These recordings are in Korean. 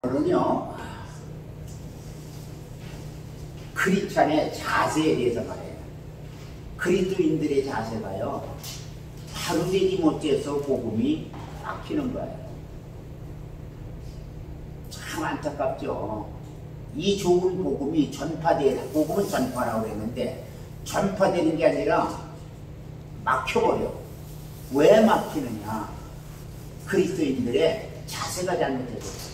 오늘은요, 크리스찬의 자세에 대해서 말해요. 그리스도인들의 자세가요, 하루 되지 못해서 복음이 막히는 거예요. 참 안타깝죠. 이 좋은 복음이 복음은 전파라고 했는데 전파되는 게 아니라 막혀버려. 왜 막히느냐? 그리스도인들의 자세가 잘못해서.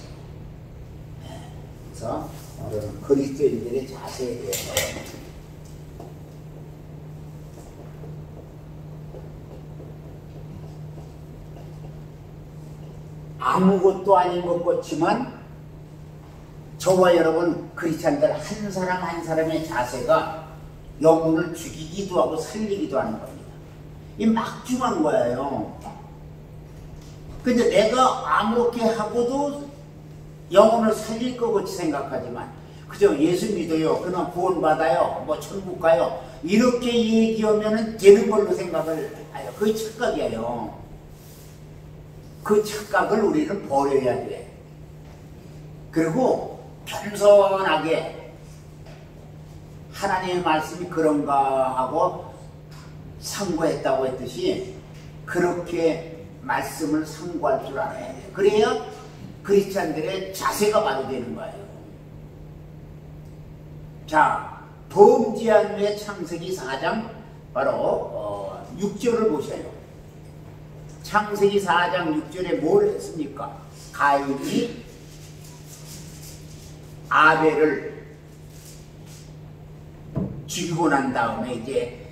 그래서 오늘은 그리스도인들의 자세에 대해서 아무것도 아닌 것 같지만 저와 여러분 크리스찬들 한 사람 한 사람의 자세가 영혼을 죽이기도 하고 살리기도 하는 겁니다. 이 막중한 거예요. 근데 내가 아무렇게 하고도 영혼을 살릴 것 같이 생각하지만 그저 예수 믿어요, 그냥 구원받아요, 뭐 천국 가요 이렇게 얘기하면 되는 걸로 생각을 해요. 그게 착각이에요. 그 착각을 우리는 버려야 돼. 그리고 겸손하게 하나님의 말씀이 그런가 하고 상고했다고 했듯이 그렇게 말씀을 상고할 줄 알아야 돼. 그래야 크리스찬들의 자세가 바로 되는 거예요. 자, 범죄한 후에 창세기 4장 바로 6절을 보셔요. 창세기 4장 6절에 뭘 했습니까? 가인이 아벨을 죽이고 난 다음에 이제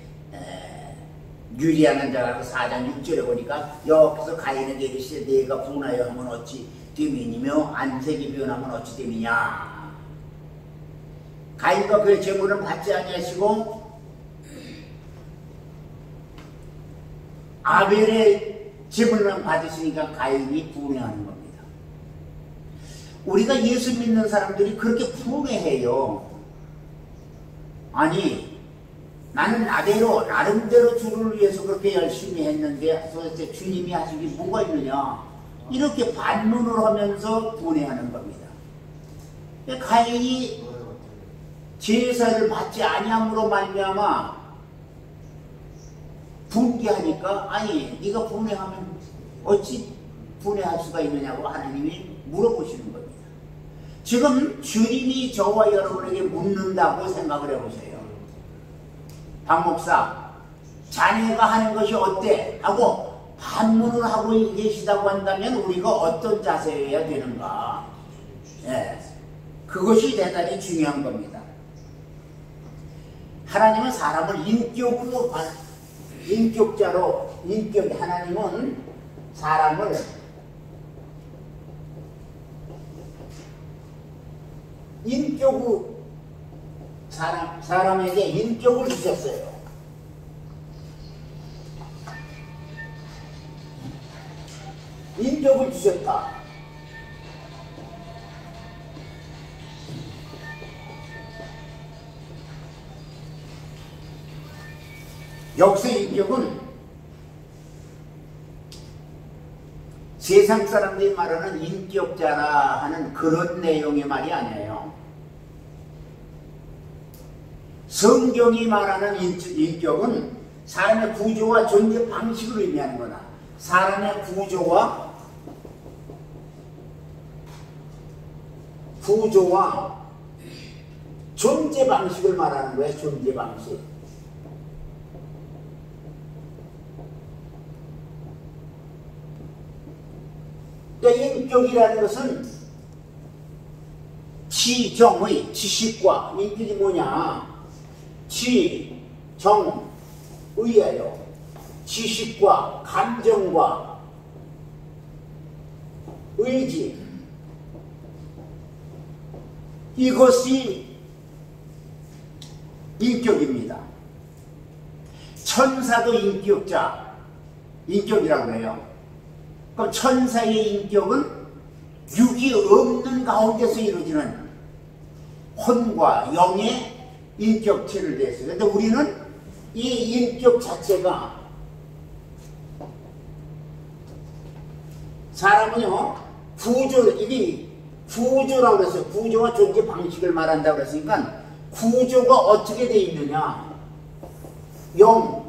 유리하는 자가 4장 6절에 보니까 여기서 가인에게 이르시되 네가 분하여 하면 어찌 됨이니며 안색이 변하면 어찌 됨이냐. 가인과 그의 제물은 받지 아니하시고 아벨의 제물만 받으시니까 가인이 분해하는 겁니다. 우리가 예수 믿는 사람들이 그렇게 분해해요. 아니 나는 나름대로 주를 위해서 그렇게 열심히 했는데 도대체 주님이 하신 게 뭐가 있느냐, 이렇게 반문을 하면서 분해하는 겁니다. 가인이 제사를 받지 아니함으로 말미암아 분개하니까 아니 네가 분해하면 어찌 분해할 수가 있느냐고 하나님이 물어보시는 겁니다. 지금 주님이 저와 여러분에게 묻는다고 생각을 해보세요. 박 목사, 자네가 하는 것이 어때? 하고 반문을 하고 계시다고 한다면 우리가 어떤 자세여야 되는가? 예, 그것이 대단히 중요한 겁니다. 하나님은 사람을 하나님은 사람을 사람에게 인격을 주셨어요. 인격을 주셨다. 여기서 인격은 세상 사람들이 말하는 인격자라 하는 그런 내용의 말이 아니에요. 성경이 말하는 인격은 사람의 구조와 존재 방식을 의미하는 거다. 사람의 구조와 존재 방식을 말하는 거예요. 존재 방식. 그러니까 인격이라는 것은 지정의 지식과, 인격이 뭐냐? 지정의예요. 지식과 감정과 의지, 이것이 인격입니다. 천사도 인격이라고 해요. 그럼 천사의 인격은 육이 없는 가운데서 이루어지는 혼과 영의 인격체를 대해서. 그런데 우리는 이 인격 자체가 사람은요, 구조라고 그랬어요. 구조와 존재 방식을 말한다고 그랬으니까 구조가 어떻게 돼 있느냐. 영.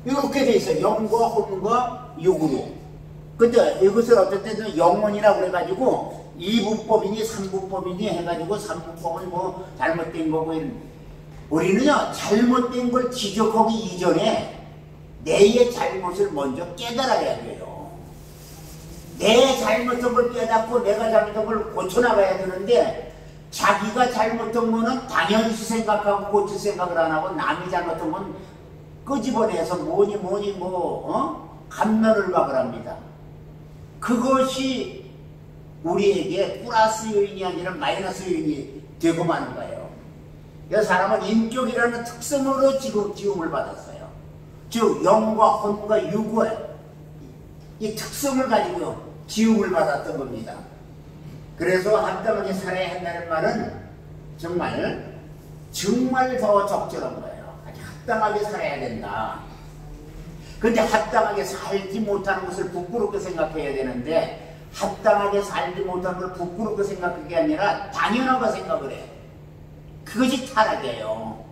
이렇게 돼 있어요. 영과 혼과 육으로. 근데 이것을 어떤 때는 영혼이라고 그래가지고 2부법이니 3부법이니 해가지고 3부법은 뭐 잘못된 거고 우리는요 잘못된 걸 지적하기 이전에 내의 잘못을 먼저 깨달아야 돼요. 내 잘못한 걸 깨닫고 내가 잘못한 걸 고쳐나가야 되는데 자기가 잘못한 거는 당연시 생각하고 고칠 생각을 안 하고 남이 잘못한 건 끄집어내서 뭐니 감면을 박을 합니다. 그것이 우리에게 플러스 요인이 아니라 마이너스 요인이 되고 마는 거예요. 그래서 사람은 인격이라는 특성으로 지음을 받았어요. 즉 영과 혼과 육의 이 특성을 가지고 지음을 받았던 겁니다. 그래서 합당하게 살아야 한다는 말은 정말 더 적절한 거예요. 아주 합당하게 살아야 된다. 근데 합당하게 살지 못하는 것을 부끄럽게 생각해야 되는데 합당하게 살지 못하는 걸 부끄럽게 생각하는 게 아니라 당연하게 생각을 해. 그것이 타락이에요.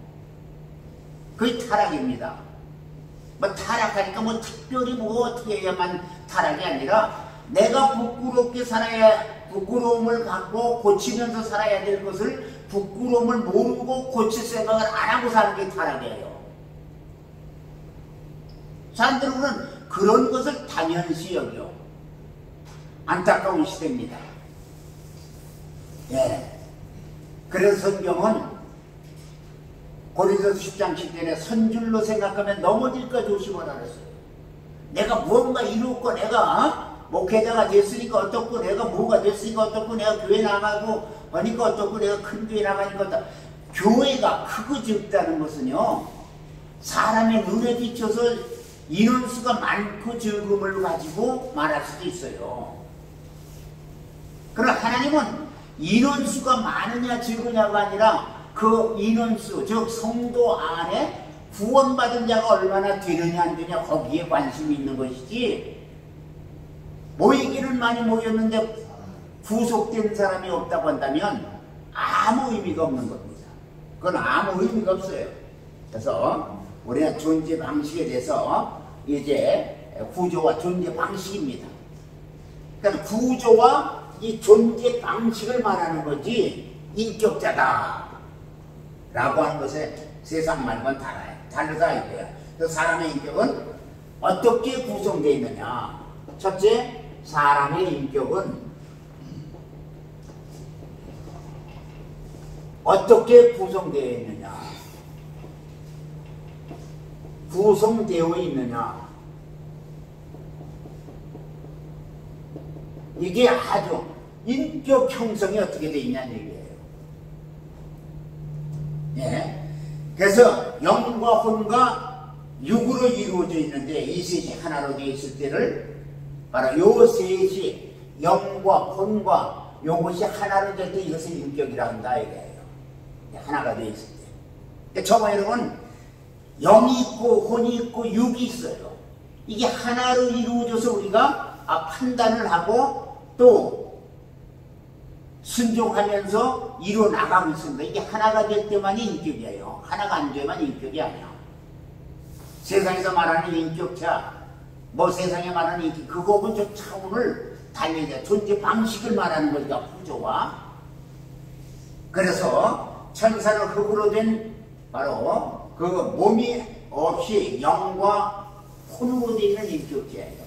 그게 타락입니다. 뭐 타락하니까 뭐 특별히 뭐 어떻게 해야만 타락이 아니라 내가 부끄럽게 살아야 부끄러움을 갖고 고치면서 살아야 될 것을 부끄러움을 모르고 고칠 생각을 안 하고 사는 게 타락이에요. 사람들은 그런 것을 당연시 여겨. 안타까운 시대입니다. 예. 그래서 성경은 고린도서 10장 10절에 선줄로 생각하면 넘어질까 조심하라 그랬어요. 내가 무언가 이루었고 내가 목회자가 됐으니까 어떻고 내가 뭐가 됐으니까 어떻고 내가 교회 나가고 하니까 어떻고 내가 큰 교회 나가니까 어떻고 교회가 크고 적다는 것은요 사람의 눈에 비춰서 인원수가 많고 적음을 가지고 말할 수도 있어요. 그러나 하나님은 인원수가 많으냐 적으냐가 아니라 그 인원수 즉 성도 안에 구원받은 자가 얼마나 되느냐 안 되느냐 거기에 관심이 있는 것이지 모이기는 많이 모였는데 구속된 사람이 없다고 한다면 아무 의미가 없는 겁니다. 그건 아무 의미가 없어요. 그래서 우리가 존재 방식에 대해서 이제 구조와 존재 방식입니다. 그러니까 구조와 이 존재 방식을 말하는 거지 인격자다 라고 하는 것에 세상 말과는 다르다 이거야. 그래서 사람의 인격은 어떻게 구성되어 있느냐. 첫째, 사람의 인격은 어떻게 구성되어 있느냐. 구성되어 있느냐. 이게 아주 인격 형성이 어떻게 되어 있냐는 얘기예요. 예. 그래서 영과 혼과 육으로 이루어져 있는데 이 셋이 하나로 되어 있을 때를 바로 요 셋이 영과 혼과 요것이 하나로 될 때 이것을 인격이라 한다 이거예요. 하나가 되어 있을 때. 저번에는 영이 있고 혼이 있고 육이 있어요. 이게 하나로 이루어져서 우리가 판단을 하고 또 순종하면서 이루어나가고 있습니다. 이게 하나가 될 때만이 인격이에요. 하나가 안 되면 인격이 아니야. 세상에서 말하는 인격자, 뭐 세상에 말하는 인격, 그거는 좀 차원을 달려야 돼. 존재 방식을 말하는 거니까 구조와. 그래서 천사는 흙으로 된 바로 그 몸이 없이 영과 혼으로 되어 있는 인격자예요.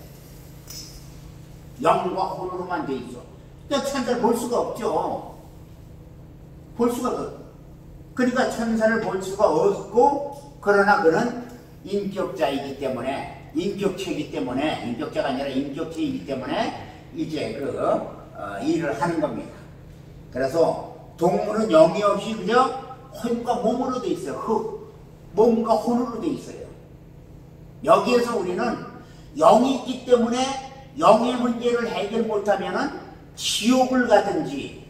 영과 혼으로만 되어 있어. 그러니까 천사를 볼 수가 없죠. 볼 수가 없어. 그러니까 천사를 볼 수가 없고 그러나 그는 인격자이기 때문에 인격체이기 때문에 인격자가 아니라 인격체이기 때문에 이제 일을 하는 겁니다. 그래서 동물은 영이 없이 그저 혼과 몸으로 되어 있어요. 흙, 몸과 혼으로 되어 있어요. 여기에서 우리는 영이 있기 때문에 영의 문제를 해결 못하면은 지옥을 가든지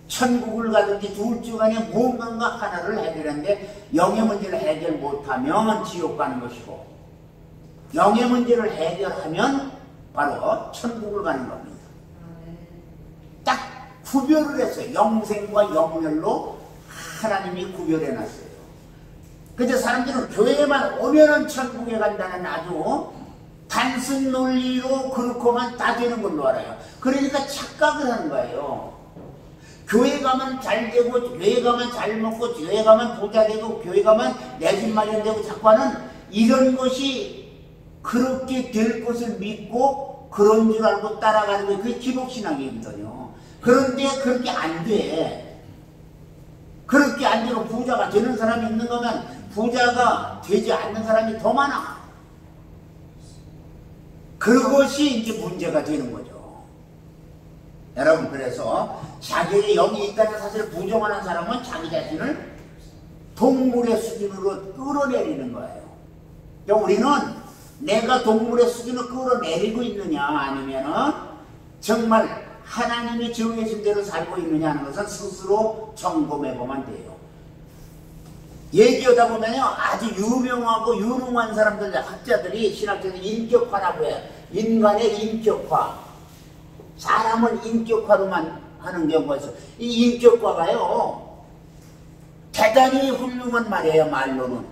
천국을 가든지 둘 중 안에 무언가 하나를 해결하는데 영의 문제를 해결 못하면 지옥 가는 것이고 영의 문제를 해결하면 바로 천국을 가는 겁니다. 딱 구별을 했어요. 영생과 영멸로 하나님이 구별해 놨어요. 근데 사람들은 교회만 오면은 천국에 간다는 아주 단순 논리로 그렇고만 다 되는 걸로 알아요. 그러니까 착각을 하는 거예요. 교회 가면 잘 되고, 교회 가면 잘 먹고, 교회 가면 부자 되고, 교회 가면 내 집 마련되고 자꾸 하는 이런 것이 그렇게 될 것을 믿고 그런 줄 알고 따라가는 게 그게 기복신앙이거든요. 그런데 그렇게 안 돼. 그렇게 안 되고 부자가 되는 사람이 있는 거면 부자가 되지 않는 사람이 더 많아. 그것이 이제 문제가 되는 거죠. 여러분, 그래서 자기의 영이 있다는 사실을 부정하는 사람은 자기 자신을 동물의 수준으로 끌어내리는 거예요. 그러니까 우리는 내가 동물의 수준으로 끌어내리고 있느냐 아니면은 정말 하나님이 정해진 대로 살고 있느냐 하는 것은 스스로 점검해 보면 돼요. 얘기하다 보면요, 아주 유명하고 유능한 사람들, 학자들이 신학자들이 인격화라고 해요. 인간의 인격화. 사람을 인격화로만 하는 경우가 있어요. 이 인격화가요, 대단히 훌륭한 말이에요, 말로는.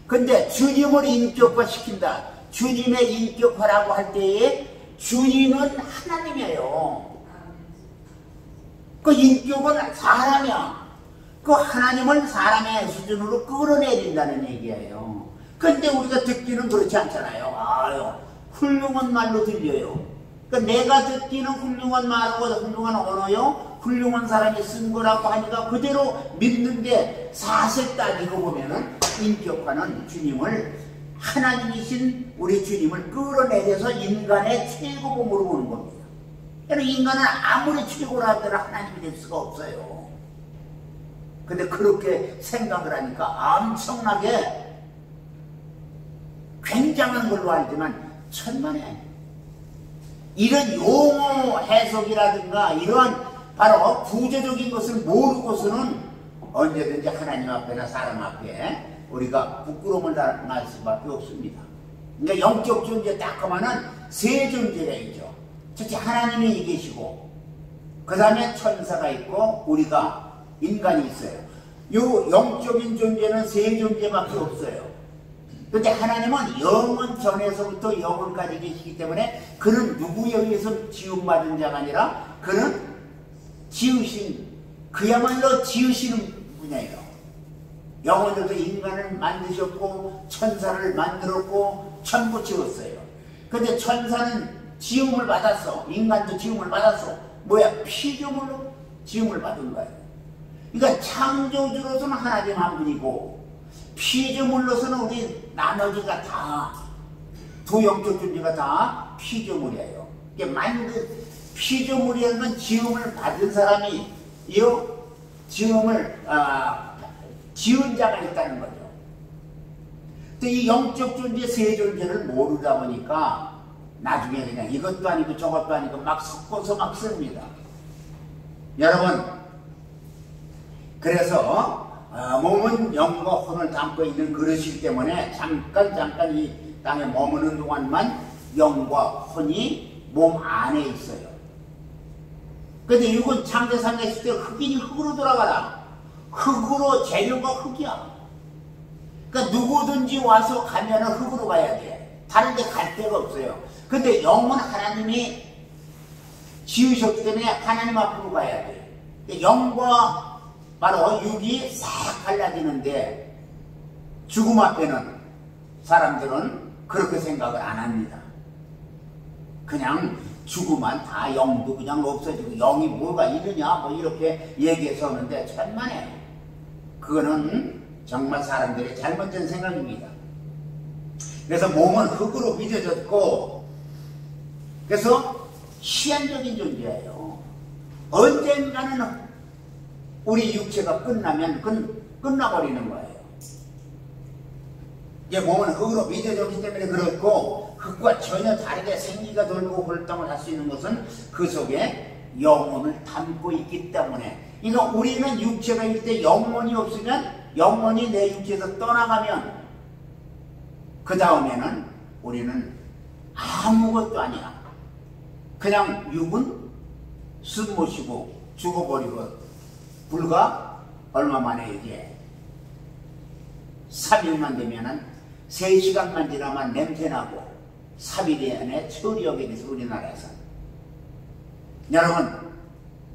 근데 주님을 인격화시킨다. 주님의 인격화라고 할 때에 주님은 하나님이에요. 그 인격은 사람이야. 그 하나님을 사람의 수준으로 끌어내린다는 얘기예요. 근데 우리가 듣기는 그렇지 않잖아요. 아유, 훌륭한 말로 들려요. 그러니까 내가 듣기는 훌륭한 말하고 훌륭한 언어요, 훌륭한 사람이 쓴 거라고 하니까 그대로 믿는데 사실 따지고 보면은 인격화는 주님을, 하나님이신 우리 주님을 끌어내려서 인간의 최고봉으로 보는 겁니다. 그러니까 인간은 아무리 최고라 하더라도 하나님이 될 수가 없어요. 근데 그렇게 생각을 하니까 엄청나게 굉장한 걸로 알지만 천만에 아니에요. 이런 용어 해석이라든가 이러한 바로 구조적인 것을 모르고서는 언제든지 하나님 앞에나 사람 앞에 우리가 부끄러움을 당할 수밖에 없습니다. 그러니까 영적 존재 딱 하면은 세 존재가 있죠. 첫째 하나님이 계시고, 그 다음에 천사가 있고 우리가 인간이 있어요. 요 영적인 존재는 세 존재밖에 없어요. 그런데 하나님은 영원 전에서부터 영원까지 계시기 때문에 그는 누구에 의해서 지음받은 자가 아니라 그는 지으신, 그야말로 지으시는 분야예요. 영원부터 인간을 만드셨고 천사를 만들었고 전부 지었어요. 근데 천사는 지음을 받았어. 인간도 지음을 받았어. 뭐야? 피조물로 지음을 받은 거예요. 그러니까 창조주로서는 하나님 한 분이고 피조물로서는 우리 나머지가 다 두 영적 존재가 다 피조물이에요. 이게 피조물이라는 건 지음을 받은 사람이 지음을 지은 자가 있다는 거죠. 근데 이 영적 존재 세 존재를 모르다 보니까 나중에 그냥 이것도 아니고 저것도 아니고 막 섞어서 막 씁니다. 여러분, 그래서 몸은 영과 혼을 담고 있는 그릇이기 때문에 잠깐 이 땅에 머무는 동안만 영과 혼이 몸 안에 있어요. 근데 이건 창세상에 있을 때 흑인이 흑으로 돌아가라. 흑으로, 재료가 흑이야. 그러니까 누구든지 와서 가면은 흑으로 가야 돼. 다른 데 갈 데가 없어요. 근데 영은 하나님이 지으셨기 때문에 하나님 앞으로 가야 돼. 영과 바로 육이 싹 갈라지는데 죽음 앞에는 사람들은 그렇게 생각을 안 합니다. 그냥 죽으면 다 영도 그냥 없어지고 영이 뭐가 있느냐 뭐 이렇게 얘기해서 하는데 천만에요. 그거는 정말 사람들의 잘못된 생각입니다. 그래서 몸은 흙으로 빚어졌고, 그래서 시한적인 존재예요. 언젠가는 우리 육체가 끝나면 그건 끝나버리는 거예요. 이제 몸은 흙으로 빚어졌기 때문에 그렇고, 흙과 전혀 다르게 생기가 돌고 활동을 할 수 있는 것은 그 속에 영혼을 담고 있기 때문에. 그러니까 우리는 육체가 있을 때 영혼이 없으면, 영혼이 내 육체에서 떠나가면 그 다음에는 우리는 아무것도 아니야. 그냥 육은 숨 모시고 죽어버리고 불과 얼마 만에 이게 3일만 되면은 3시간만 지나면 냄새나고 3일 안에 처리하게 돼서 우리나라에서. 여러분,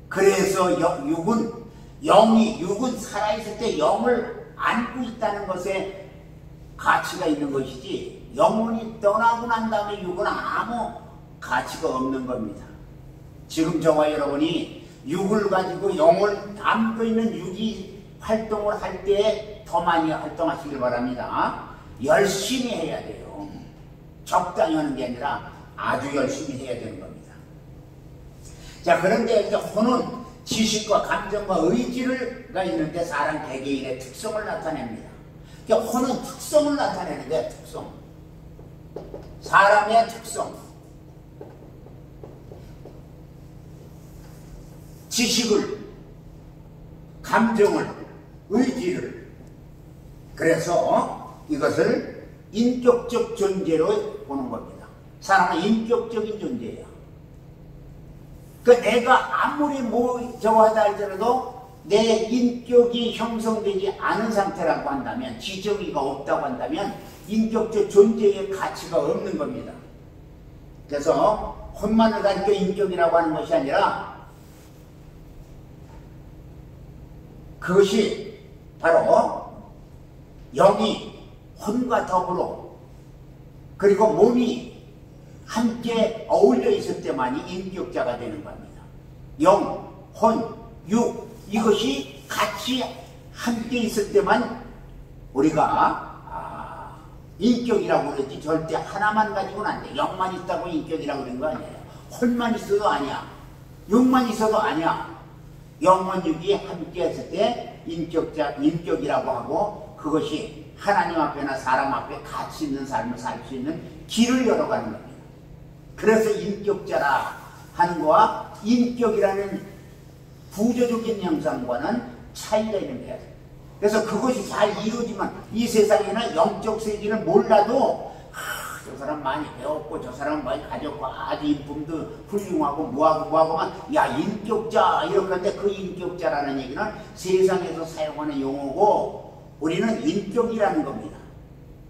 그래서 육은 살아있을 때 영을 안고 있다는 것에 가치가 있는 것이지, 영혼이 떠나고 난 다음에 육은 아무 가치가 없는 겁니다. 지금 저와 여러분이 육을 가지고 영을 안고 있는 육이 활동을 할 때 더 많이 활동하시길 바랍니다. 열심히 해야 돼요. 적당히 하는 게 아니라 아주 열심히 해야 되는 겁니다. 자, 그런데 이제 혼은 지식과 감정과 의지가 있는데 사람 개개인의 특성을 나타냅니다. 그러니까 혼은 특성을 나타내는데, 특성. 사람의 특성. 지식을, 감정을, 의지를. 그래서 이것을 인격적 존재로 보는 겁니다. 사람은 인격적인 존재예요. 그러니까 내가 아무리 저하다 할지라도 내 인격이 형성되지 않은 상태라고 한다면, 지정의가 없다고 한다면 인격적 존재의 가치가 없는 겁니다. 그래서 혼만을 가지고 인격이라고 하는 것이 아니라, 그것이 바로 영이 혼과 더불어, 그리고 몸이 함께 어울려 있을 때만이 인격자가 되는 겁니다. 영, 혼, 육, 이것이 같이 함께 있을 때만 우리가 인격이라고 그러지, 절대 하나만 가지고는 안 돼. 영만 있다고 인격이라고 그런 거 아니에요. 혼만 있어도 아니야. 육만 있어도 아니야. 영혼, 육이 함께 했을 때 인격이라고 하고, 그것이 하나님 앞에나 사람 앞에 가치 있는 삶을 살 수 있는 길을 열어가는 겁니다. 그래서 인격자라 하는 거와 인격이라는 부조적인 형상과는 차이가 있는 거예요. 그래서 그것이 잘 이루어지면 이 세상에는 영적 세계를 몰라도 저 사람 많이 배웠고 저 사람 많이 가졌고 아주 인품도 훌륭하고 뭐하고만 야 인격자 이렇게 하는데, 그 인격자라는 얘기는 세상에서 사용하는 용어고 우리는 인격이라는 겁니다.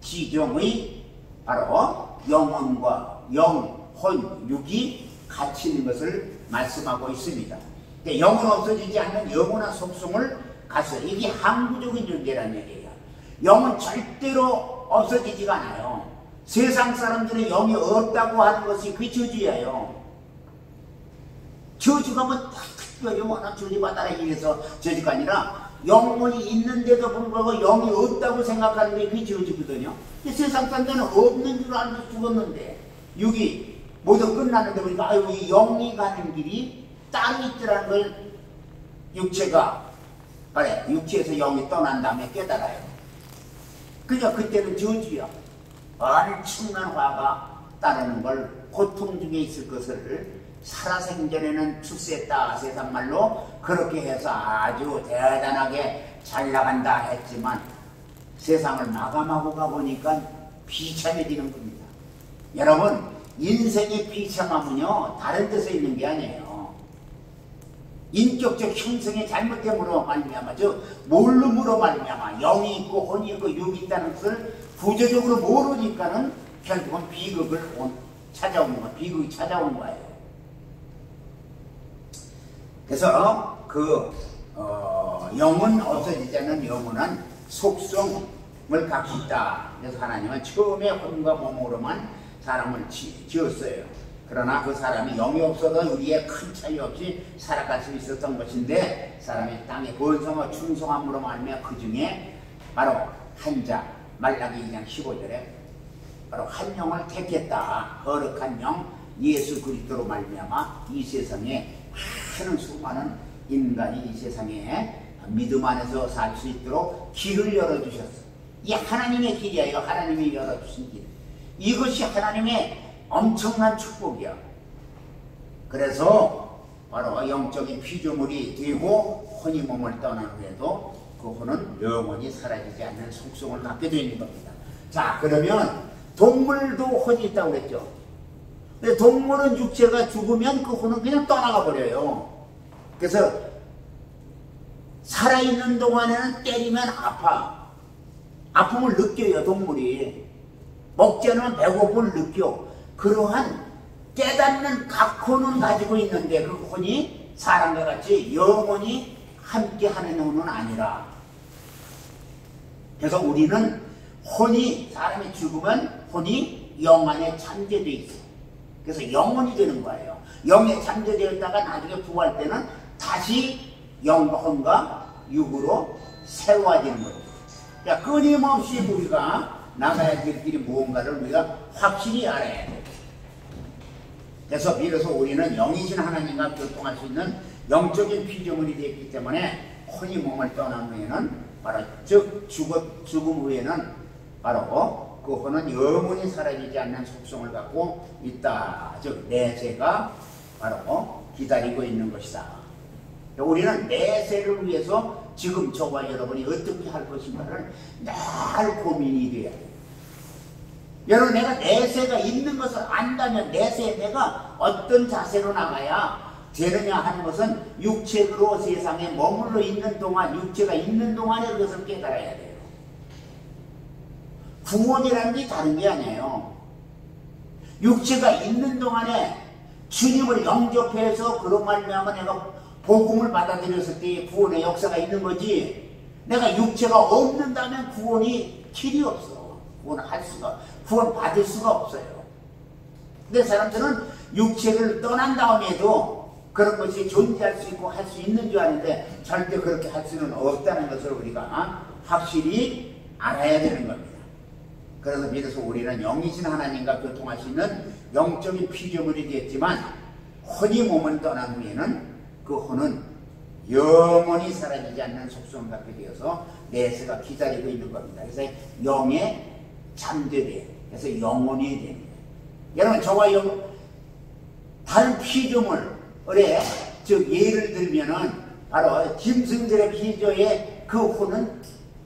지정의 바로 영혼과 영, 혼, 육이 같이 있는 것을 말씀하고 있습니다. 영은 없어지지 않는 영원한 속성을 갖어요. 이게 항구적인 존재라는 얘기예요. 영은 절대로 없어지지가 않아요. 세상 사람들은 영이 없다고 하는 것이 그 저주예요. 저주가 뭐 특별히 영원한 저주받아라 이래서 저주가 아니라, 영혼이 있는데도 불구하고 영이 없다고 생각하는 게 그게 저주거든요. 세상 사람들은 없는 줄 알고 죽었는데, 육이 모두 끝났는데 보니까 아유, 이 영이 가는 길이 따로 있더라는 걸 육체가, 그래, 육체에서 영이 떠난 다음에 깨달아요. 그러니까 그때는 저주야. 엄청난 화가 따르는 걸, 고통 중에 있을 것을 살아생전에는 출세했다, 세상말로 그렇게 해서 아주 대단하게 잘 나간다 했지만, 세상을 마감하고 가보니까 비참해지는 겁니다. 여러분, 인생의 비참함은요 다른 데서 있는 게 아니에요. 인격적 형성의 잘못됨으로 말미암아, 모름으로 말미암아, 영이 있고 혼이 있고 육이 있다는 것을 구조적으로 모르니까는 결국은 비극이 찾아오는 거예요. 그래서 영은 없어지지 않는 영원한 속성을 갖고 있다. 그래서 하나님은 처음에 혼과 몸으로만 사람을 지었어요. 그러나 그 사람이 영이 없어도 우리의 큰 차이 없이 살아갈 수 있었던 것인데, 사람이 땅에 번성하고 충성함으로 말미암아 그 중에 바로 한 자, 말라기 2장 15절에 바로 한 영을 택했다. 거룩한 영 예수 그리스도로 말미암아 이 세상에 많은 수많은 인간이 이 세상에 믿음 안에서 살 수 있도록 길을 열어주셨어. 이 하나님의 길이에요. 하나님이 열어주신 길. 이것이 하나님의 엄청난 축복이야. 그래서 바로 영적인 피조물이 되고 혼이 몸을 떠난 후에도 그 혼은 영원히 사라지지 않는 속성을 갖게 되는 겁니다. 자, 그러면 동물도 혼이 있다고 그랬죠. 근데 동물은 육체가 죽으면 그 혼은 그냥 떠나가 버려요. 그래서 살아있는 동안에는 때리면 아파. 아픔을 느껴요, 동물이. 먹지 않으면 배고픔을 느껴. 그러한 깨닫는 각혼은 가지고 있는데 그 혼이 사람과 같이 영원히 함께 하는 혼은 아니라. 그래서 우리는 혼이, 사람이 죽으면 혼이 영 안에 잠재되어 있어요. 그래서 영혼이 되는 거예요. 영에 잠재되어 있다가 나중에 부활 때는 다시 영과 혼과 육으로 새로워지는 거예요. 자, 끊임없이 우리가 나가야 될 길이 무언가를 우리가 확실히 알아야 돼요. 그래서 비로소 우리는 영이신 하나님과 교통할 수 있는 영적인 피조물이 되었기 때문에 혼이 몸을 떠난 후에는 바로 즉 죽음 후에는 바로 그 혼은 영원히 사라지지 않는 속성을 갖고 있다. 즉 내세가 바로 기다리고 있는 것이다. 우리는 내세를 위해서 지금 저와 여러분이 어떻게 할 것인가를 늘 고민이 돼야 돼요. 여러분, 내가 내세가 있는 것을 안다면 내세에 내가 어떤 자세로 나가야 되느냐 하는 것은 육체로 세상에 머물러 있는 동안, 육체가 있는 동안에 그것을 깨달아야 돼요. 구원이라는 게 다른 게 아니에요. 육체가 있는 동안에 주님을 영접해서 그런 말미암아 내가 복음을 받아들였을 때 구원의 역사가 있는 거지, 내가 육체가 없는다면 구원이 길이 없어. 구원 받을 수가 없어요. 근데 사람들은 육체를 떠난 다음에도 그런 것이 존재할 수 있고 할 수 있는 줄 아는데 절대 그렇게 할 수는 없다는 것을 우리가 확실히 알아야 되는 겁니다. 그래서 비로소 우리는 영이신 하나님과 교통할 수 있는 영적인 피조물이 되었지만 혼이 몸을 떠난 후에는 그 혼은 영원히 사라지지 않는 속성을 갖게 되어서 내세가 기다리고 있는 겁니다. 그래서 영에 잠재돼. 그래서 영혼이 됩니다. 여러분, 저와 다른 피조물에 즉 예를 들면은 바로 짐승들의 피조의 그 혼은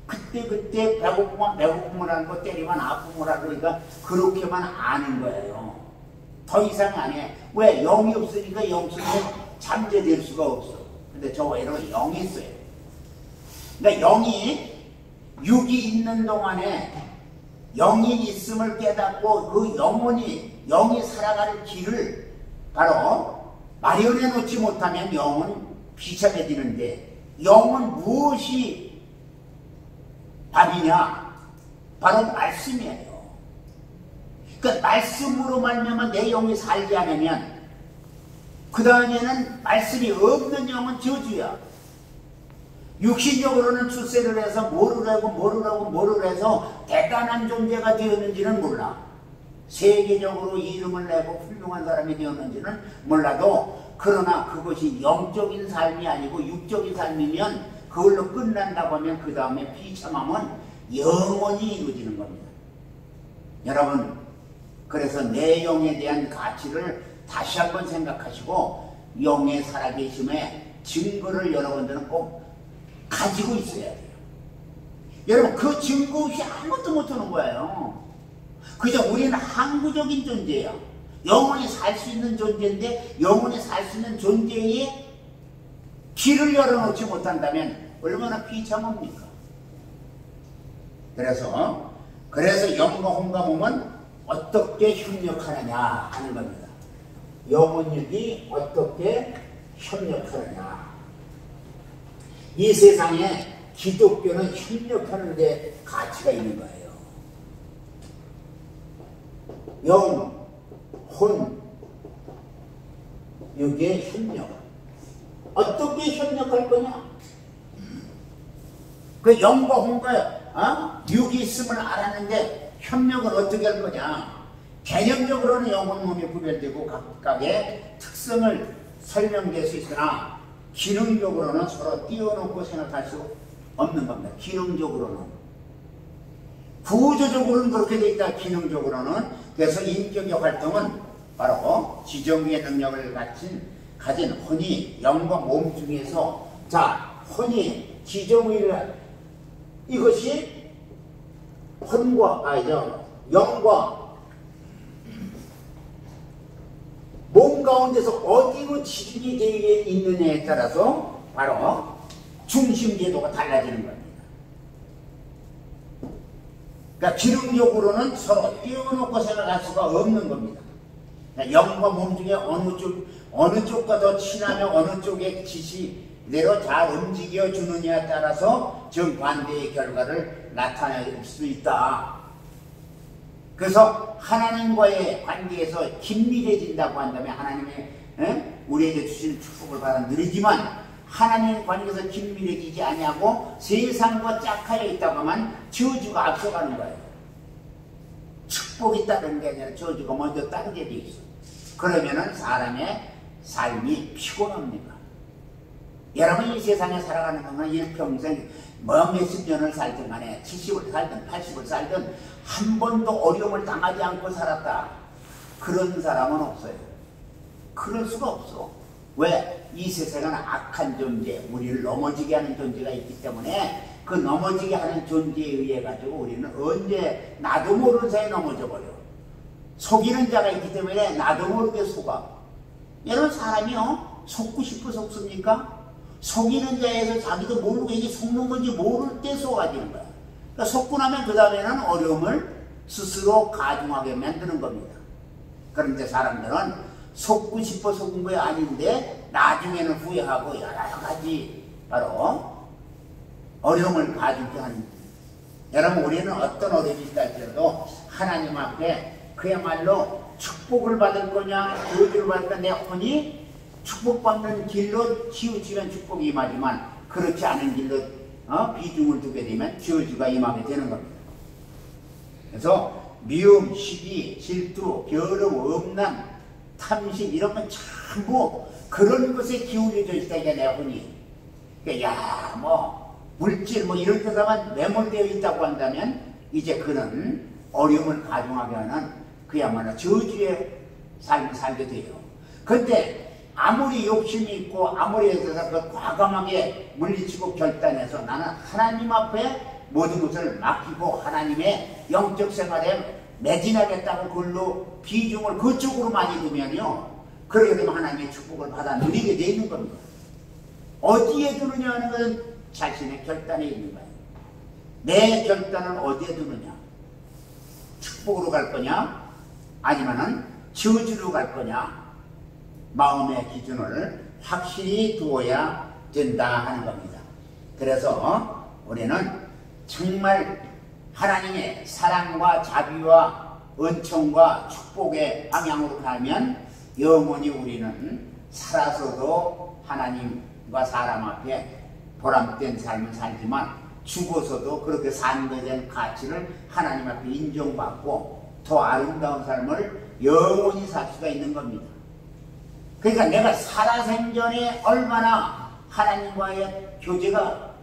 그때 배고픔을 하는 거, 때리면 아픔을 하고, 그러니까 그렇게만 아는 거예요. 더 이상 안 해. 왜? 영이 없으니까 영 속에 잠재될 수가 없어. 근데 저와 여러분 영이 있어요. 그러니까 육이 있는 동안에 영이 있음을 깨닫고 그 영이 살아가는 길을 바로 마련해 놓지 못하면 영은 비참해지는데, 영은 무엇이 답이냐? 바로 말씀이에요. 그러니까 말씀으로 말미암아 내 영이 살지 않으면 그 다음에는 말씀이 없는 영은 저주야. 육신적으로는 출세를 해서 뭐를 해서 대단한 존재가 되었는지는 몰라. 세계적으로 이름을 내고 훌륭한 사람이 되었는지는 몰라도, 그러나 그것이 영적인 삶이 아니고 육적인 삶이면 그걸로 끝난다고 하면 그 다음에 비참함은 영원히 이루어지는 겁니다. 여러분, 그래서 내 영에 대한 가치를 다시 한번 생각하시고 영의 살아계심의 증거를 여러분들은 꼭 가지고 있어야 돼요. 여러분, 그 증거 없이 아무것도 못하는 거예요. 그저 우리는 항구적인 존재야. 영원히 살 수 있는 존재인데, 영원히 살 수 있는 존재에 길을 열어놓지 못한다면 얼마나 비참합니까? 그래서 영과 혼과 몸은 어떻게 협력하느냐 하는 겁니다. 영혼육이 어떻게 협력하느냐. 이 세상에 기독교는 협력하는 데 가치가 있는 거예요. 영, 혼, 육의 협력. 어떻게 협력할 거냐? 그 영과 혼과 육이 있음을 알았는데 협력을 어떻게 할 거냐? 개념적으로는 영혼, 몸이 구별되고 각각의 특성을 설명될 수 있으나 기능적으로는 서로 띄워놓고 생각할 수 없는 겁니다. 기능적으로는. 구조적으로는 그렇게 되어 있다. 기능적으로는. 그래서 인격의 활동은 바로 지정의 능력을 가진 혼이 영과 몸 중에서, 자, 혼이 지정의를, 이것이 영과 가운데서 어디로 지중이 되어 있느냐에 따라서 바로 중심 궤도가 달라지는 겁니다. 그러니까 기능적으로는 서로 띄워놓고 생각할 수가 없는 겁니다. 그러니까 영과 몸 중에 어느 쪽과 더 친하며 어느 쪽의 지시대로 잘 움직여 주느냐에 따라서 정반대의 결과를 나타낼 수 있다. 그래서 하나님과의 관계에서 긴밀해진다고 한다면 하나님의 우리에게 주신 축복을 받아 누리지만 하나님의 관계에서 긴밀해지지 아니하고 세상과 짝하여 있다고 하면 저주가 앞서가는 거예요. 축복이 따르는 게 아니라 저주가 먼저 따르게 돼 있어. 그러면은 사람의 삶이 피곤합니다. 여러분 이 세상에 살아가는 동안 일평생 몇십 년을 살든 간에 70을 살든 80을 살든 한 번도 어려움을 당하지 않고 살았다. 그런 사람은 없어요. 그럴 수가 없어. 왜? 이 세상은 악한 존재, 우리를 넘어지게 하는 존재가 있기 때문에 그 넘어지게 하는 존재에 의해 가지고 우리는 언제 나도 모르는 사이에 넘어져 버려. 속이는 자가 있기 때문에 나도 모르게 속아. 여러분 사람이요 속고 싶어 속습니까? 속이는 자에서 자기도 모르고 이게 속는 건지 모를 때 속아지는 거야. 그러니까 속고 나면 그 다음에는 어려움을 스스로 가중하게 만드는 겁니다. 그런데 사람들은 속고 싶어 속은 거 아닌데 나중에는 후회하고 여러 가지 바로 어려움을 가중케 하는 거예요. 여러분 우리는 어떤 어려움이 있다 할지라도 하나님 앞에 그야말로 축복을 받을 거냐 저주를 받을 거냐 내 혼이 축복받는 길로 치우치면 축복이 임하지만 그렇지 않은 길로 비중을 두게 되면 저주가 임하게 되는 겁니다. 그래서 미움, 시기, 질투, 겨름, 엄난, 탐심 이런 건 전부 그런 것에 기울여져 있다 이게 내 혼이. 그러니까 물질 이런 데다만 매몰되어 있다고 한다면 이제 그는 어려움을 가중하게 하는 그야말로 저주의 삶을 살게 돼요. 근데 아무리 욕심이 있고 아무리 해서 그 과감하게 물리치고 결단해서 나는 하나님 앞에 모든 것을 맡기고 하나님의 영적 생활에 매진하겠다고 그걸로 비중을 그쪽으로 많이 두면요 그러게 되면 하나님의 축복을 받아 누리게 되어 있는 겁니다. 어디에 두느냐 하는 것은 자신의 결단에 있는 거예요. 내 결단은 어디에 두느냐, 축복으로 갈 거냐 아니면은 저주로 갈 거냐, 마음의 기준을 확실히 두어야 된다 하는 겁니다. 그래서 우리는 정말 하나님의 사랑과 자비와 은총과 축복의 방향으로 가면 영원히 우리는 살아서도 하나님과 사람 앞에 보람된 삶을 살지만 죽어서도 그렇게 산 것에 대한 가치를 하나님 앞에 인정받고 더 아름다운 삶을 영원히 살 수가 있는 겁니다. 그러니까 내가 살아생전에 얼마나 하나님과의 교제가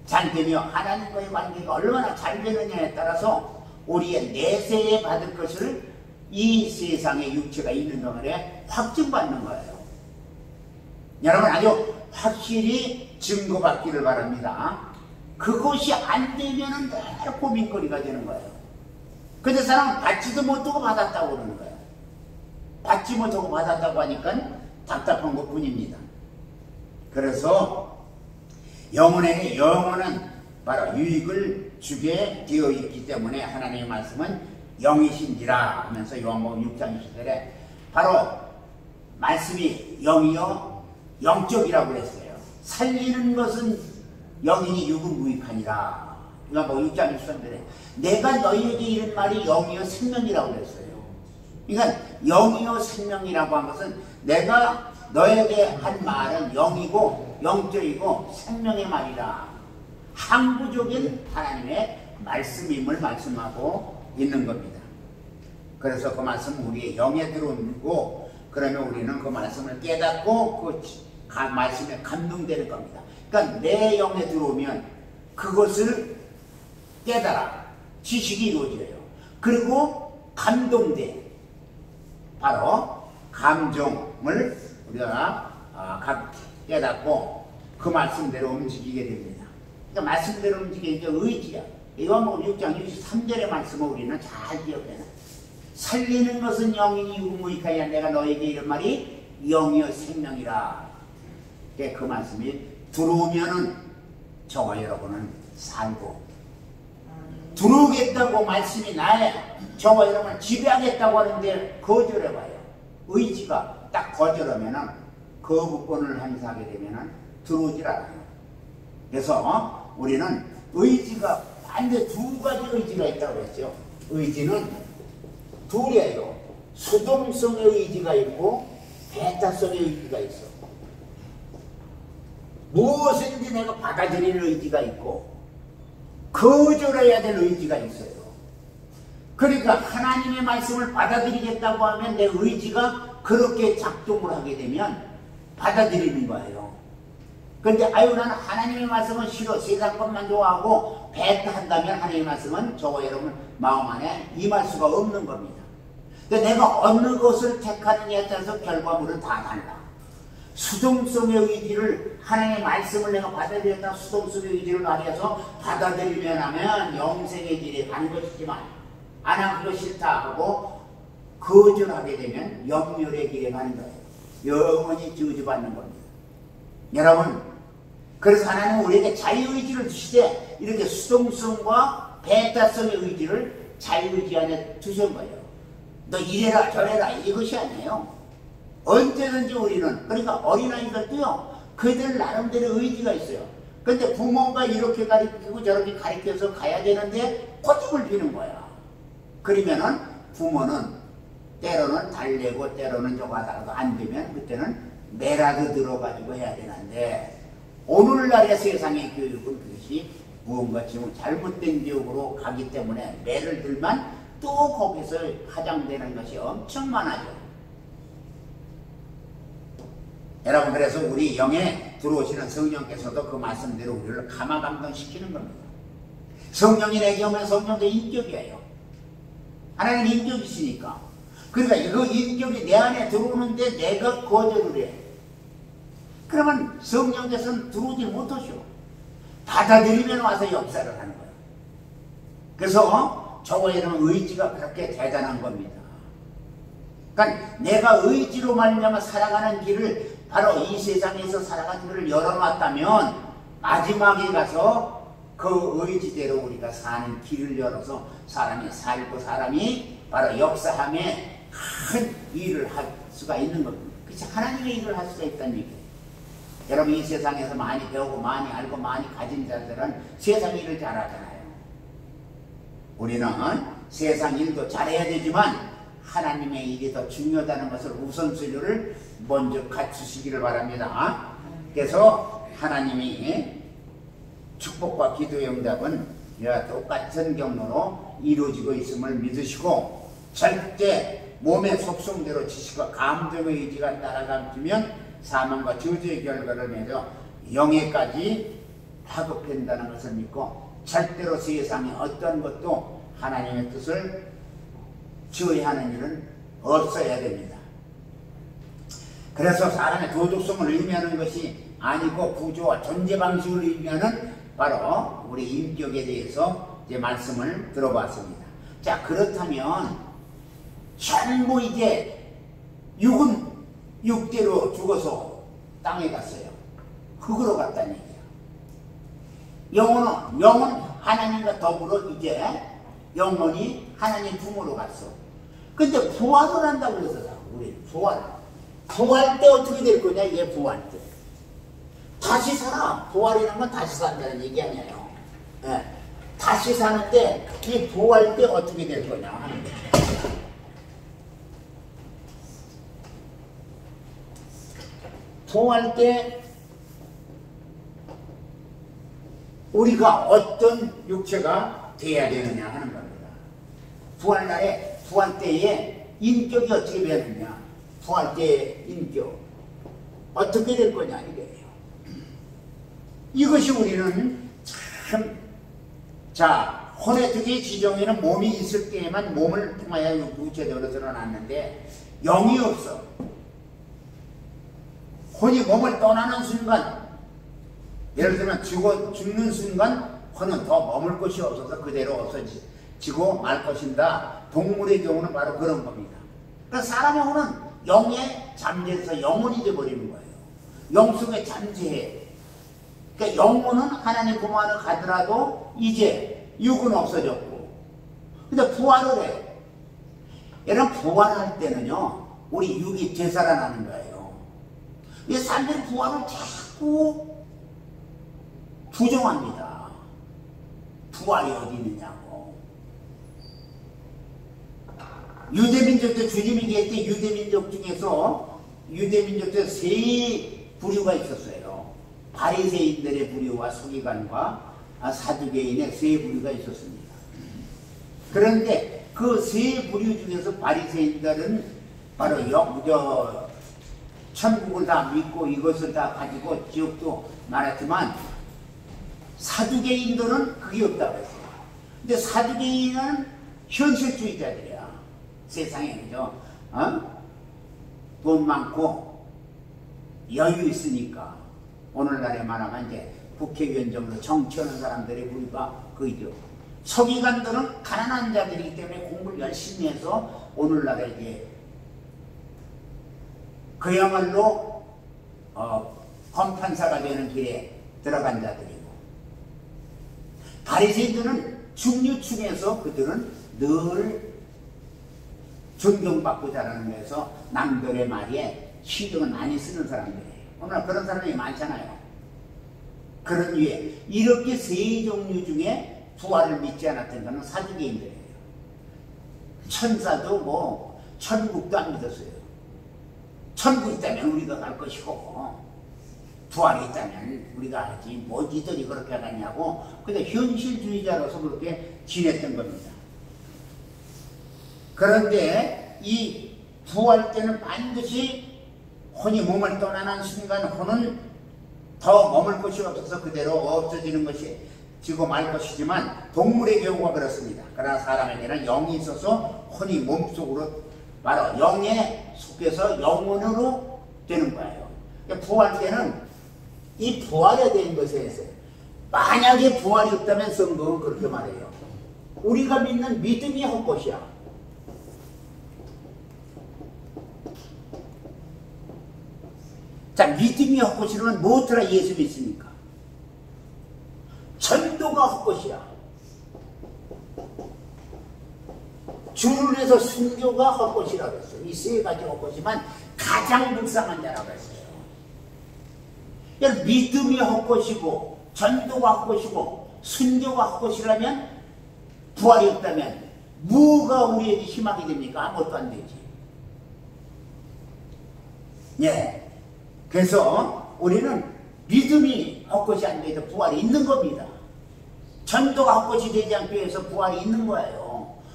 잘 되며 하나님과의 관계가 얼마나 잘 되느냐에 따라서 우리의 내세에 받을 것을 이 세상에 육체가 있는 동안에 확증받는 거예요. 여러분 아주 확실히 증거받기를 바랍니다. 그것이 안 되면은 늘 고민거리가 되는 거예요. 근데 사람은 받지도 못하고 받았다고 그러는 거예요. 받지 못하고 받았다고 하니까 답답한 것 뿐입니다. 그래서 영혼에게 영원한 바로 유익을 주게 되어 있기 때문에 하나님의 말씀은 영이신지라 하면서 요한복음 6장 20절에 바로 말씀이 영이요 영적이라고 했어요. 살리는 것은 영이니 육은 무익하니라. 요한복음 6장 23절에 내가 너희에게 이른 말이 영이요 생명이라고 했어요. 그러니까 영이요 생명이라고 한 것은 내가 너에게 한 말은 영이고 영적이고 생명의 말이라. 항구적인 하나님의 말씀임을 말씀하고 있는 겁니다. 그래서 그 말씀은 우리의 영에 들어오고 그러면 우리는 그 말씀을 깨닫고 그 말씀에 감동되는 겁니다. 그러니까 내 영에 들어오면 그것을 깨달아 지식이 이루어져요. 그리고 감동돼. 바로 감정을 우리가 깨닫고 그 말씀대로 움직이게 됩니다. 그러니까 말씀대로 움직이는 게 의지야. 요한복음 6장 63절의 말씀을 우리는 잘 기억해놔. 살리는 것은 영이니 유무이카야. 내가 너에게 이런 말이 영이여 생명이라. 그 말씀이 들어오면은 저와 여러분은 살고, 들어오겠다고 말씀이 나에 저와 여러분을 지배하겠다고 하는데 거절해봐요. 의지가 딱 거절하면은 거부권을 행사하게 되면은 들어오질 않아요. 그래서 우리는 의지가 반대 두 가지 의지가 있다고 했죠. 의지는 둘이에요. 수동성의 의지가 있고 배타성의 의지가 있어. 무엇인지 내가 받아들이는 의지가 있고 거절해야 될 의지가 있어요. 그러니까 하나님의 말씀을 받아들이겠다고 하면 내 의지가 그렇게 작동을 하게 되면 받아들이는 거예요. 그런데 아유 나는 하나님의 말씀은 싫어, 세상 것만 좋아하고 배타한다면 하나님의 말씀은 저와 여러분 마음 안에 임할 수가 없는 겁니다. 그러니까 내가 어느 것을 택하느냐에 따라서 결과물은 다 달라. 수동성의 의지를, 하나님의 말씀을 내가 받아들였다 수동성의 의지를 발휘해서 받아들이면 하면 영생의 길에 가는 것이지만 안 하고 싫다 하고 거절하게 되면 영멸의 길에 가는 거예요. 영원히 저주받는 겁니다. 여러분, 그래서 하나님은 우리에게 자유의지를 주시되 이렇게 수동성과 배타성의 의지를 자유의지 안에 두신 거예요. 너 이래라 저래라 이것이 아니에요. 언제든지 우리는, 그러니까 어린아이들도요, 그들 나름대로 의지가 있어요. 근데 부모가 이렇게 가르치고 저렇게 가르쳐서 가야 되는데 고집을 피는 거야. 그러면은 부모는 때로는 달래고 때로는 저거 하다가도 안 되면 그때는 매라도 들어가지고 해야 되는데, 오늘날의 세상의 교육은 그것이 무언가 지금 잘못된 교육으로 가기 때문에 매를 들만 또 거기서 파장되는 것이 엄청 많아요. 여러분, 그래서 우리 영에 들어오시는 성령께서도 그 말씀대로 우리를 감화감동시키는 겁니다. 성령이 내게 오면 성령도 인격이에요. 하나님 인격이시니까. 그러니까 그 인격이 내 안에 들어오는데 내가 거절을 해. 그러면 성령께서는 들어오지 못하셔. 받아들이면 와서 역사를 하는 거예요. 그래서 저와 여러분 의지가 그렇게 대단한 겁니다. 그러니까 내가 의지로 말미암아 살아가는 길을, 바로 이 세상에서 살아가는 길을 열어놨다면 마지막에 가서 그 의지대로 우리가 사는 길을 열어서 사람이 살고 사람이 바로 역사함에 큰 일을 할 수가 있는 겁니다. 그치? 하나님의 일을 할 수가 있다는 얘기예요. 여러분, 이 세상에서 많이 배우고 많이 알고 많이 가진 자들은 세상 일을 잘하잖아요. 우리는 세상 일도 잘해야 되지만 하나님의 일이 더 중요하다는 것을 우선순위를 먼저 갖추시기를 바랍니다. 그래서 하나님이 축복과 기도의 응답은 이와 똑같은 경로로 이루어지고 있음을 믿으시고, 절대 몸의 속성대로 지식과 감정의 의지가 따라가면 사망과 저주의 결과를 내서 영예까지 파급된다는 것을 믿고, 절대로 세상의 어떤 것도 하나님의 뜻을 지어하는 일은 없어야 됩니다. 그래서 사람의 도덕성을 의미하는 것이 아니고 구조와 존재 방식을 의미하는 바로 우리 인격에 대해서 이제 말씀을 들어봤습니다. 자, 그렇다면 전부 이제 육은 육대로 죽어서 땅에 갔어요. 흙으로 갔다는 얘기예요. 영은 하나님과 더불어 이제 영혼이 하나님 품으로 갔어. 근데 부활을 한다고 그래서 우리 부활 때 어떻게 될 거냐? 얘 부활 때 다시 살아. 부활이라는 건 다시 산다는 얘기 아니에요. 예. 다시 사는데 이 부활 때 어떻게 될 거냐 하는 거예요. 부활 때 우리가 어떤 육체가 돼야 되느냐 하는 겁니다. 부활날에, 부활 때에 인격이 어떻게 되느냐, 부활 때의 인격 어떻게 될 거냐 이거예요. 이것이 우리는 참, 자, 혼의 지정에는 몸이 있을 때에만 몸을 통하여 육체적으로 드러났는데 영이 없어. 혼이 몸을 떠나는 순간, 예를 들면 죽는 순간 혼은 더 머물 곳이 없어서 그대로 없어지 지고 말 것인다. 동물의 경우는 바로 그런 겁니다. 그러니까 사람의 영혼은 영에 잠재해서 영혼이 되어버리는 거예요. 영 속에 잠재해. 그러니까 영혼은 하나님 품 안에 가더라도 이제 육은 없어졌고, 근데 부활을 해. 여러분, 부활할 때는요, 우리 육이 되살아나는 거예요. 이 사람들이 부활을 자꾸 부정합니다. 부활이 어디 있느냐고. 유대민족도 주님이 계실 때 유대민족 중에서 세 부류가 있었어요. 바리새인들의 부류와 서기관과 사두개인의 세 부류가 있었습니다. 그런데 그 세 부류 중에서 바리새인들은 바로 천국을 다 믿고 이것을 다 가지고 지옥도 말했지만, 사두개인들은 그게 없다고 했어요. 근데 사두개인은 현실주의자들이야. 세상에, 그죠? 돈 많고 여유 있으니까, 오늘날에 말하면 이제 국회의원 정도 정치하는 사람들의 부류가 그이죠. 서기관들은 가난한 자들이기 때문에 공부를 열심히 해서 오늘날에 이제 그야말로 검판사가 되는 길에 들어간 자들이고, 바리새인들은 중류층에서 그들은 늘 존경받고 자라는 거에서 남들의 말에 신경을 많이 쓰는 사람들이에요. 오늘 그런 사람이 많잖아요. 그런 이유에 이렇게 세 종류 중에 부활을 믿지 않았던 것은 사두개인들이에요. 천사도 뭐 천국도 안 믿었어요. 천국 있다면 우리가 갈 것이고, 부활이 있다면 우리가 하지, 뭐 니들이 그렇게 하겠냐고. 근데 현실주의자로서 그렇게 지냈던 겁니다. 그런데 이 부활 때는 반드시 혼이 몸을 떠나는 순간 혼은 더 머물 것이 없어서 그대로 없어지는 것이 지고 말 것이지만, 동물의 경우가 그렇습니다. 그러나 사람에게는 영이 있어서 혼이 몸속으로 바로 영에 속해서 영혼으로 되는 거예요. 그러니까 부활 때는 이 부활에 대한 것에 있어요. 만약에 부활이 없다면 성경은 그렇게 말해요. 우리가 믿는 믿음이 헛것이야. 자, 믿음이 헛것이라면 무엇으로 예수 믿습니까? 전도가 헛것이야. 주를 위해서 순교가 헛것이라고 했어요. 이 세 가지 헛것이지만 가장 불쌍한 자라고 했어요. 그러니까 믿음이 헛것이고, 전도가 헛것이고, 순교가 헛것이라면, 부활이 없다면 뭐가 우리에게 희망이 됩니까? 아무것도 안 되지. 예. 그래서 우리는 믿음이 헛것이 안 돼서 부활이 있는 겁니다. 전도가 헛것이 되지 않기 위해서 부활이 있는 거예요.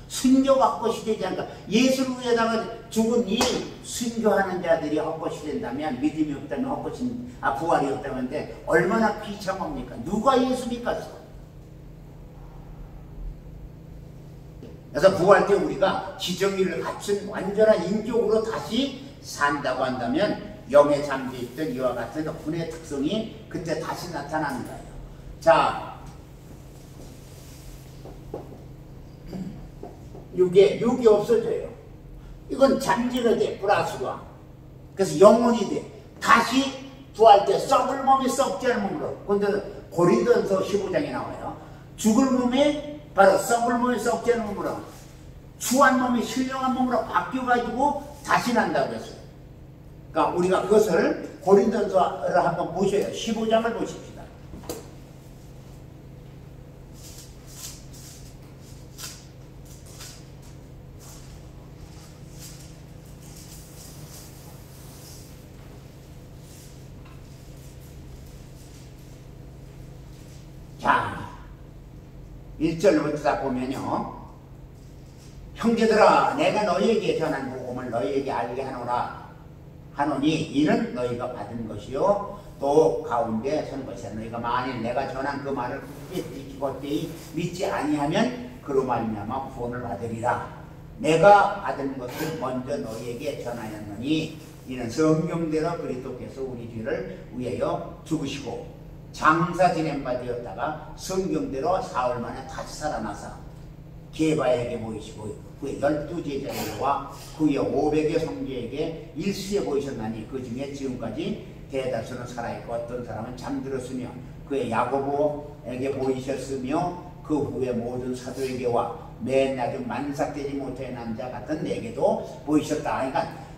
순교가 헛것이 되지 않을까. 예수를 위해다가 죽은 이 순교하는 자들이 헛것이 된다면, 믿음이 없다면 부활이 없다는데 얼마나 비참합니까? 누가 예수 믿겠어? 그래서 부활 때 우리가 지정의를 갖춘 완전한 인격으로 다시 산다고 한다면, 영에 잠겨있던 이와 같은 혼의 특성이 그때 다시 나타나는 거예요. 자, 육이 없어져요. 이건 잠재가 돼, 플러스가. 그래서 영혼이 돼. 다시 부활 때 썩을 몸이 썩지 않은 몸으로. 근데 고린도전서 15장에 나와요. 죽을 몸에 바로 썩을 몸이 썩지 않은 몸으로, 추한 몸이 신령한 몸으로 바뀌어가지고 다시 난다고 했어요. 그러니까 우리가 그것을 고린도전서를 한번 보셔요. 15장을 보십시다. 자, 1절부터 딱 보면요. 형제들아, 내가 너희에게 전한 복음을 너희에게 알게 하노니 이는 너희가 받은 것이요 또 가운데 선 것이야. 너희가 만일 내가 전한 그 말을 굳게 믿지 아니하면 그로 말미암아 구원을 받으리라. 내가 받은 것을 먼저 너희에게 전하였느니 이는 성경대로 그리스도께서 우리 죄를 위하여 죽으시고 장사 지낸 바 되었다가 성경대로 사흘 만에 다시 살아나사 게바에게 보이시고 그의 12제자들과 그의 500의 성도에게 일시에 보이셨나니 그 중에 지금까지 대다수는 살아있고 어떤 사람은 잠들었으며 그의 야고보에게 보이셨으며 그 후에 모든 사도에게와 맨 아주 만삭되지 못한 남자 같은 내게도 보이셨다. 그러니까